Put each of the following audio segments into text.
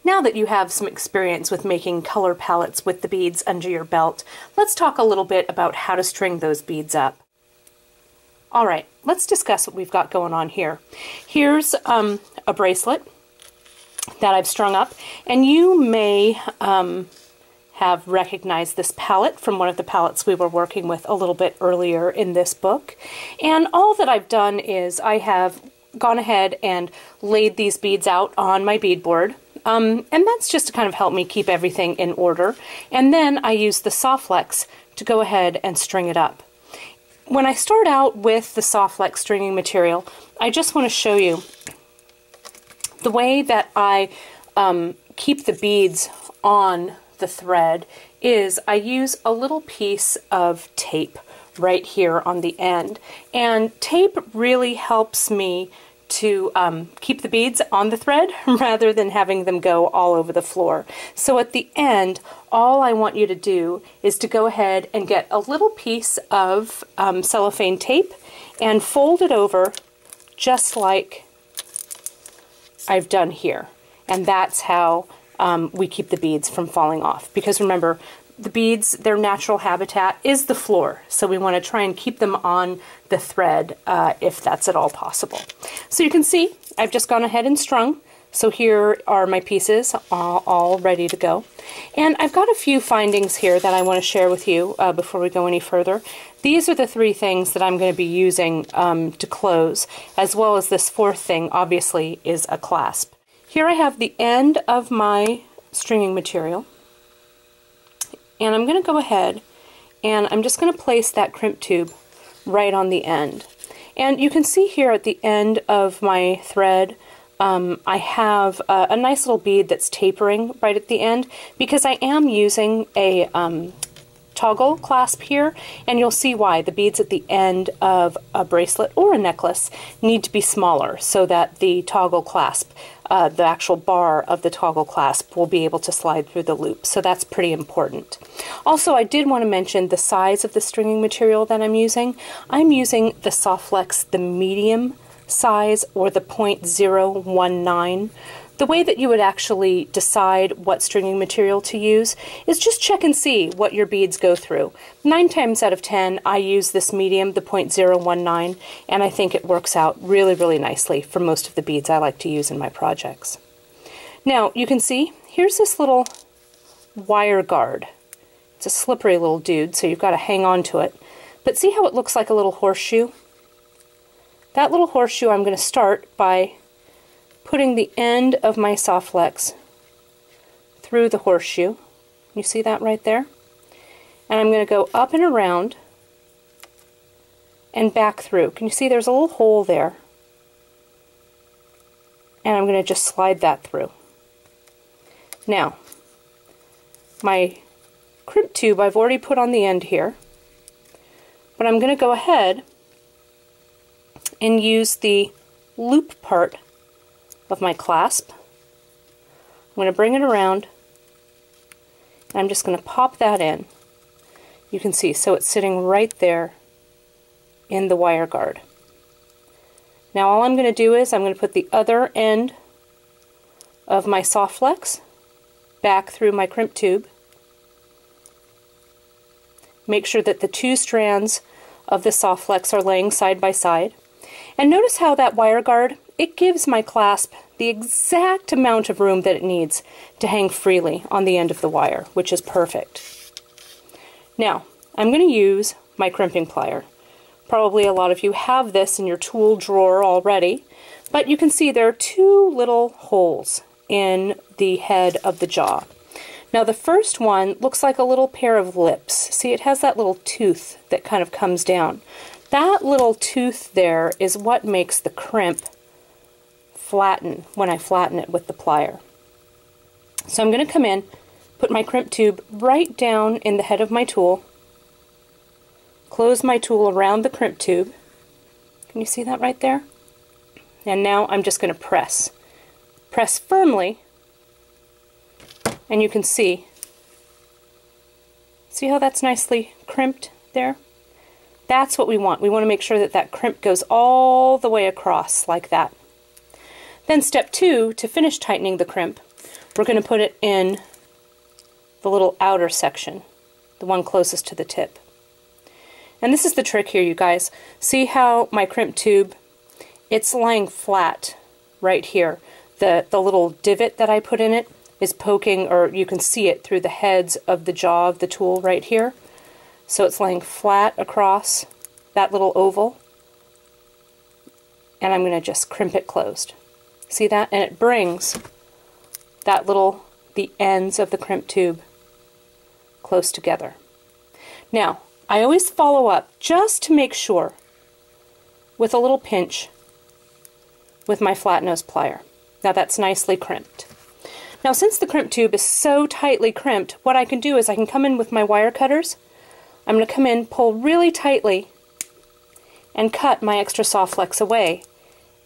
Now that you have some experience with making color palettes with the beads under your belt, let's talk a little bit about how to string those beads up. Alright, let's discuss what we've got going on here. Here's a bracelet that I've strung up, and you may have recognized this palette from one of the palettes we were working with a little bit earlier in this book. And all that I've done is I have gone ahead and laid these beads out on my beadboard. And that's just to kind of help me keep everything in order. And then I use the Softflex to go ahead and string it up. When I start out with the Softflex stringing material, I just want to show you the way that I keep the beads on the thread is I use a little piece of tape right here on the end. And tape really helps me to keep the beads on the thread rather than having them go all over the floor. So at the end, all I want you to do is to go ahead and get a little piece of cellophane tape and fold it over just like I've done here. And that's how we keep the beads from falling off. Because remember, the beads, their natural habitat is the floor, so we want to try and keep them on the thread if that's at all possible. So you can see I've just gone ahead and strung. So here are my pieces all ready to go. And I've got a few findings here that I want to share with you before we go any further. These are the 3 things that I'm going to be using to close, as well as this 4th thing, obviously, is a clasp. Here I have the end of my stringing material. And I'm going to go ahead and I'm just going to place that crimp tube right on the end. And you can see here at the end of my thread, I have a nice little bead that's tapering right at the end because I am using a toggle clasp here, and you'll see why. The beads at the end of a bracelet or a necklace need to be smaller so that the toggle clasp, the actual bar of the toggle clasp, will be able to slide through the loop. So that's pretty important. Also, I did want to mention the size of the stringing material that I'm using. I'm using the Softflex, the medium size, or the 0.019. The way that you would actually decide what stringing material to use is just check and see what your beads go through. 9 times out of 10, I use this medium, the 0.019, and I think it works out really, really nicely for most of the beads I like to use in my projects. Now, you can see, here's this little wire guard. It's a slippery little dude, so you've got to hang on to it. But see how it looks like a little horseshoe? That little horseshoe, I'm going to start by putting the end of my Softflex through the horseshoe. You see that right there? And I'm going to go up and around and back through. Can you see there's a little hole there? And I'm going to just slide that through. Now, my crimp tube I've already put on the end here, but I'm going to go ahead and use the loop part of my clasp. I'm going to bring it around, and I'm just going to pop that in. You can see, so it's sitting right there in the wire guard. Now all I'm going to do is I'm going to put the other end of my Softflex back through my crimp tube. Make sure that the 2 strands of the Softflex are laying side by side. And notice how that wire guard, it gives my clasp the exact amount of room that it needs to hang freely on the end of the wire, which is perfect. Now, I'm going to use my crimping plier. Probably a lot of you have this in your tool drawer already, but you can see there are 2 little holes in the head of the jaw. Now the first one looks like a little pair of lips. See, it has that little tooth that kind of comes down. That little tooth there is what makes the crimp flatten when I flatten it with the plier. So I'm going to come in, put my crimp tube right down in the head of my tool, close my tool around the crimp tube. Can you see that right there? And now I'm just going to press. Press firmly, and you can see how that's nicely crimped there? That's what we want. We want to make sure that that crimp goes all the way across like that. Then step 2, to finish tightening the crimp, we're going to put it in the little outer section, the one closest to the tip. And this is the trick here, you guys. See how my crimp tube, it's lying flat right here. The little divot that I put in it is poking, or you can see it through the heads of the jaw of the tool right here. So it's laying flat across that little oval. And I'm going to just crimp it closed. See that? And it brings the ends of the crimp tube close together. Now, I always follow up just to make sure with a little pinch with my flat nose plier. Now that's nicely crimped. Now since the crimp tube is so tightly crimped, what I can do is I can come in with my wire cutters. I'm going to come in, pull really tightly, and cut my extra soft flex away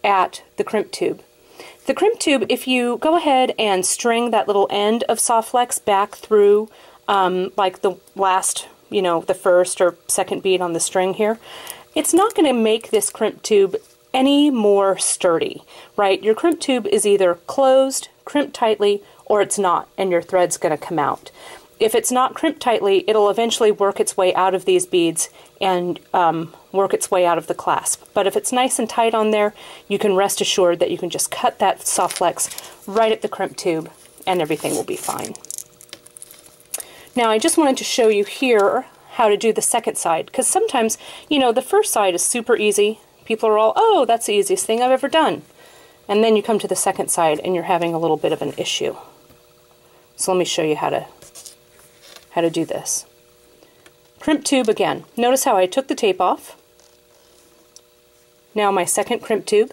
at the crimp tube. The crimp tube, if you go ahead and string that little end of soft flex back through like the last, the first or second bead on the string here, it's not going to make this crimp tube any more sturdy, right? Your crimp tube is either closed, crimped tightly, or it's not, and your thread's going to come out. If it's not crimped tightly, it'll eventually work its way out of these beads and work its way out of the clasp. But if it's nice and tight on there, you can rest assured that you can just cut that soft flex right at the crimp tube and everything will be fine. Now I just wanted to show you here how to do the second side, because sometimes, the first side is super easy. People are all, oh, that's the easiest thing I've ever done. And then you come to the second side and you're having a little bit of an issue. So let me show you how to do this. Crimp tube again. Notice how I took the tape off. Now my second crimp tube.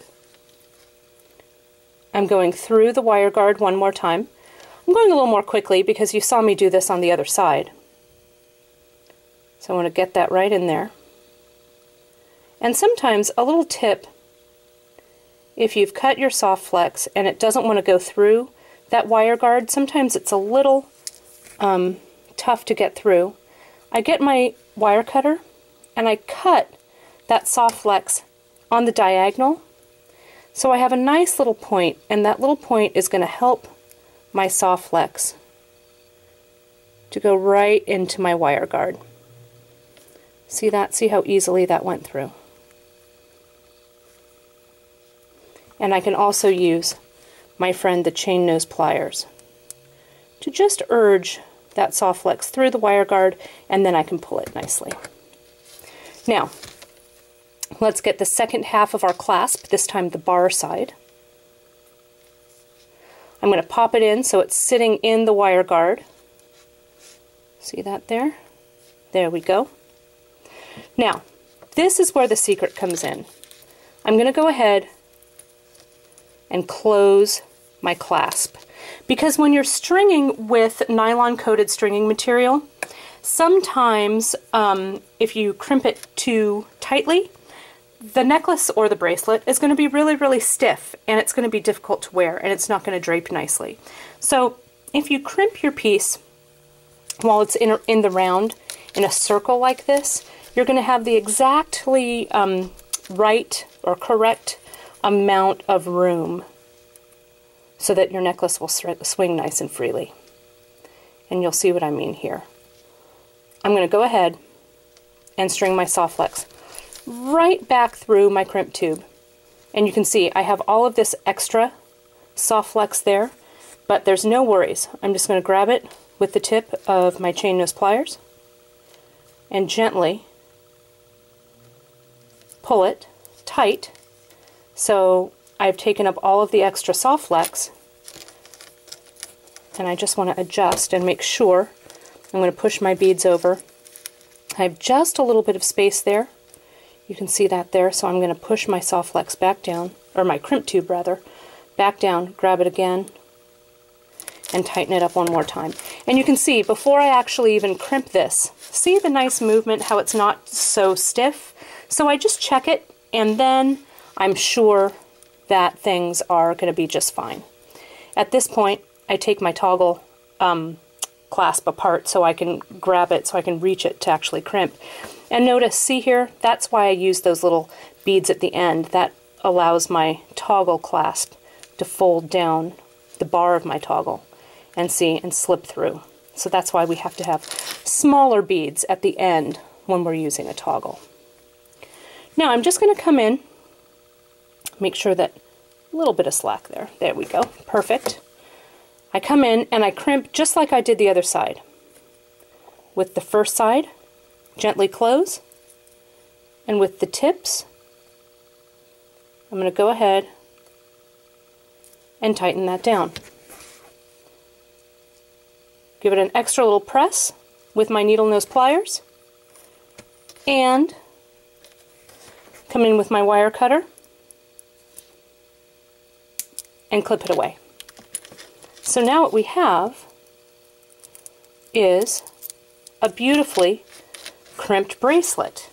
I'm going through the wire guard one more time. I'm going a little more quickly because you saw me do this on the other side. So I want to get that right in there. And sometimes a little tip, if you've cut your soft flex and it doesn't want to go through that wire guard, sometimes it's a little tough to get through. I get my wire cutter and I cut that soft flex on the diagonal, so I have a nice little point, and that little point is going to help my soft flex to go right into my wire guard. See that? See how easily that went through? And I can also use my friend the chain nose pliers to just urge that soft flex through the wire guard, and then I can pull it nicely. Now, let's get the second half of our clasp, this time the bar side. I'm going to pop it in so it's sitting in the wire guard. See that there? There we go. Now, this is where the secret comes in. I'm going to go ahead and close my clasp. Because when you're stringing with nylon coated stringing material, sometimes if you crimp it too tightly, the necklace or the bracelet is going to be really, really stiff, and it's going to be difficult to wear, and it's not going to drape nicely. So if you crimp your piece while it's in the round, in a circle like this, you're going to have the exactly right or correct amount of room so that your necklace will swing nice and freely. And you'll see what I mean here. I'm going to go ahead and string my soft flex right back through my crimp tube. And you can see I have all of this extra soft flex there, but there's no worries. I'm just going to grab it with the tip of my chain nose pliers and gently pull it tight so I've taken up all of the extra soft flex, and I just want to adjust and make sure. I'm going to push my beads over. I have just a little bit of space there. You can see that there, so I'm going to push my soft flex back down, or my crimp tube rather, back down, grab it again, and tighten it up one more time. And you can see, before I actually even crimp this, see the nice movement, how it's not so stiff? So I just check it, and then I'm sure that things are going to be just fine. At this point, I take my toggle clasp apart so I can grab it, so I can reach it to actually crimp. And notice, see here, that's why I use those little beads at the end. That allows my toggle clasp to fold down the bar of my toggle. and slip through. So that's why we have to have smaller beads at the end when we're using a toggle. Now I'm just going to come in, make sure that a little bit of slack there. There we go. Perfect. I come in and I crimp just like I did the other side. With the first side, gently close, and with the tips, I'm going to go ahead and tighten that down. Give it an extra little press with my needle nose pliers, and come in with my wire cutter and clip it away. So now what we have is a beautifully crimped bracelet.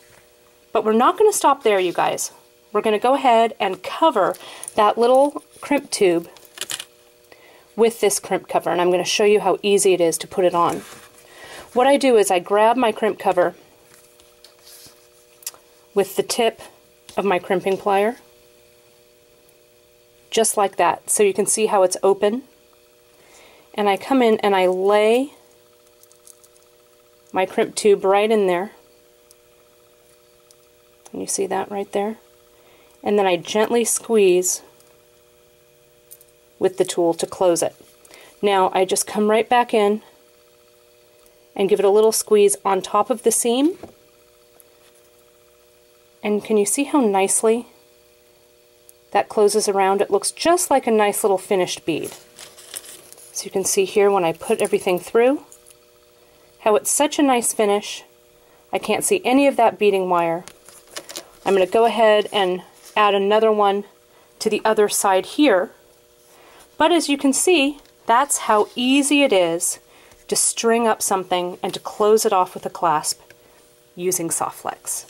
But we're not going to stop there, you guys. We're going to go ahead and cover that little crimp tube with this crimp cover, and I'm going to show you how easy it is to put it on. What I do is I grab my crimp cover with the tip of my crimping plier, just like that, so you can see how it's open. And I come in and I lay my crimp tube right in there. Can you see that right there? And then I gently squeeze with the tool to close it. Now I just come right back in and give it a little squeeze on top of the seam. And can you see how nicely that closes around? It looks just like a nice little finished bead. So you can see here when I put everything through, how it's such a nice finish. I can't see any of that beading wire. I'm going to go ahead and add another one to the other side here. But as you can see, that's how easy it is to string up something and to close it off with a clasp using soft flex.